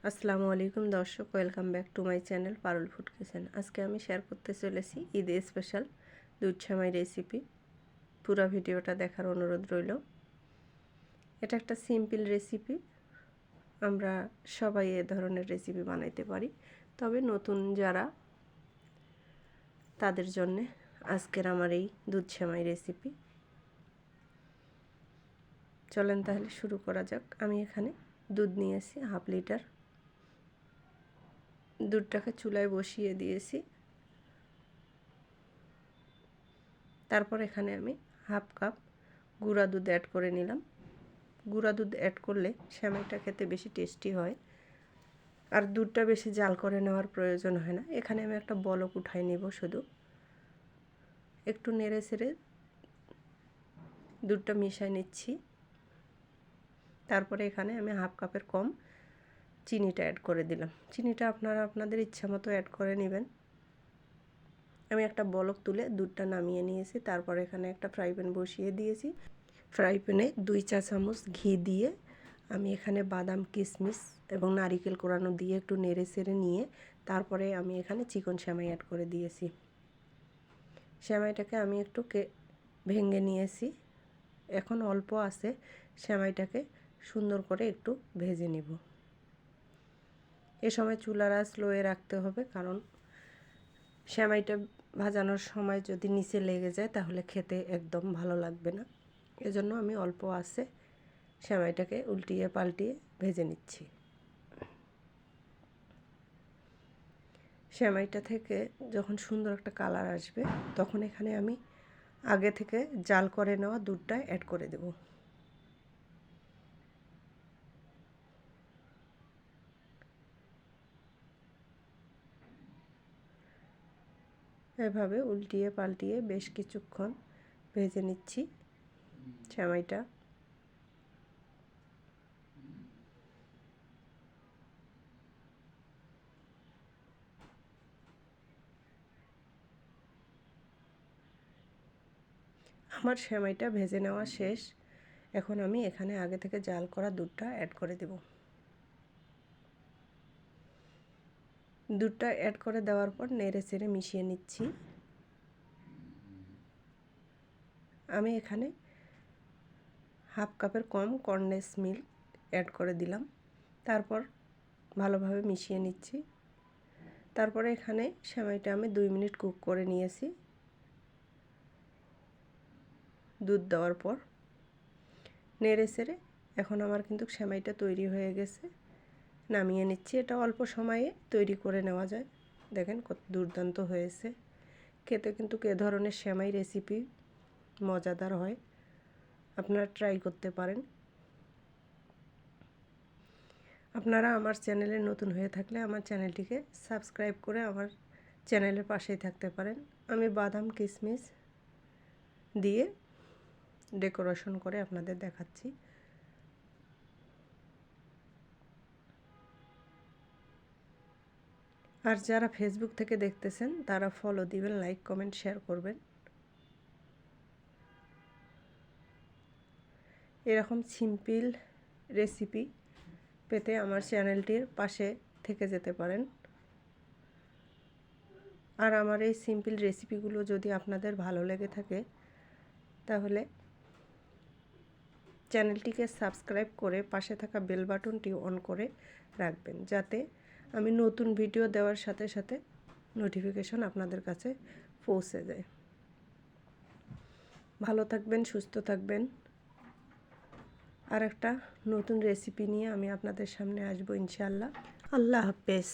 আসসালামু আলাইকুম দর্শক, welcome back to my channel Parul food kitchen. আজকে আমি শেয়ার করতে চলেছি ঈদে স্পেশাল দুধ সেমাই রেসিপি। পুরো ভিডিওটা দেখার অনুরোধ রইল। এটা একটা সিম্পল রেসিপি, আমরা সবাই এ ধরনের রেসিপি বানাইতে পারি, তবে নতুন যারা তাদের জন্যে আজকের আমার এই দুধ সেমাই রেসিপি। চলেন তাহলে শুরু করা যাক। আমি এখানে দুধ নিয়েছি হাফ লিটার। দুধটাকে চুলায় বসিয়ে দিয়েছি। তারপর এখানে আমি হাফ কাপ গুঁড়া দুধ অ্যাড করে নিলাম। গুঁড়া দুধ অ্যাড করলে সেমাইটা খেতে বেশি টেস্টি হয়, আর দুধটা বেশি জাল করে নেওয়ার প্রয়োজন হয় না। এখানে আমি একটা বলক উঠাই নিব, শুধু একটু নেড়ে ছেড়ে দুধটা মিশিয়ে নিচ্ছি। তারপরে এখানে আমি হাফ কাপের কম চিনিটা অ্যাড করে দিলাম। চিনিটা আপনারা আপনাদের ইচ্ছা মতো অ্যাড করে নেবেন। আমি একটা বলক তুলে দুধটা নামিয়ে নিয়েছি। তারপর এখানে একটা ফ্রাই প্যান বসিয়ে দিয়েছি। ফ্রাই প্যানে 2 চা চামচ ঘি দিয়ে আমি এখানে বাদাম, কিশমিশ এবং নারিকেল কোরানো দিয়ে একটু নেড়ে ছেড়ে নিয়ে তারপরে আমি এখানে চিকন সেমাই অ্যাড করে দিয়েছি। সেমাইটাকে আমি একটু ভেঙে নিয়েছি। এখন অল্প আছে, সেমাইটাকে সুন্দর করে একটু ভেজে নিব। এ সময় চুলার আঁচ লোয়ে রাখতে হবে, কারণ সেমাইটা ভাজানোর সময় যদি নিচে লেগে যায় তাহলে খেতে একদম ভালো লাগবে না। এজন্য আমি অল্প আঁচে সেমাইটাকে উল্টিয়ে পাল্টিয়ে ভেজে নিচ্ছি। সেমাইটা থেকে যখন সুন্দর একটা কালার আসবে তখন এখানে আমি আগে থেকে জাল করে নেওয়া দুধটা অ্যাড করে দেব। এভাবে উল্টিয়ে পাল্টিয়ে বেশ কিছুক্ষণ ভেজে নিচ্ছি সেমাইটা। আমার সেমাইটা ভেজে নেওয়া শেষ। এখন আমি এখানে আগে থেকে জাল করা দুধটা অ্যাড করে দেব। দুধটা অ্যাড করে দেওয়ার পর নেড়ে চেড়ে মিশিয়ে নিচ্ছি। আমি এখানে হাফ কাপের কম কনডেন্স মিল্ক অ্যাড করে দিলাম। তারপর ভালোভাবে মিশিয়ে নিচ্ছি। তারপরে এখানে সেমাইটা আমি 2 মিনিট কুক করে নিয়েছি। দুধ দেওয়ার পর নেড়ে চেড়ে এখন আমার কিন্তু সেমাইটা তৈরি হয়ে গেছে। নামিয়ে নিচ্ছি। এটা অল্প সময়ে তৈরি করে নেওয়া যায়। দেখেন কত দুর্দান্ত হয়েছে খেতে। কিন্তু এ ধরনের সেমাই রেসিপি মজাদার হয়, আপনারা ট্রাই করতে পারেন। আপনারা আমার চ্যানেলে নতুন হয়ে থাকলে আমার চ্যানেলটিকে সাবস্ক্রাইব করে আমার চ্যানেলের পাশেই থাকতে পারেন। আমি বাদাম, কিশমিশ দিয়ে ডেকোরেশন করে আপনাদের দেখাচ্ছি। আর যারা ফেসবুক থেকে দেখতেছেন তারা ফলো দিবেন, লাইক, কমেন্ট, শেয়ার করবেন। এরকম সিম্পল রেসিপি পেতে আমার চ্যানেলটির পাশে থেকে যেতে পারেন। আর আমার এই সিম্পল রেসিপিগুলো যদি আপনাদের ভালো লেগে থাকে তাহলে চ্যানেলটিকে সাবস্ক্রাইব করে পাশে থাকা বেল বাটনটি অন করে রাখবেন, যাতে আমি নতুন ভিডিও দেওয়ার সাথে সাথে নোটিফিকেশন আপনাদের কাছে পৌঁছে যায়। ভালো থাকবেন, সুস্থ থাকবেন। আর একটা নতুন রেসিপি নিয়ে আমি আপনাদের সামনে আসবো ইনশাআল্লাহ। আল্লাহ হাফেজ।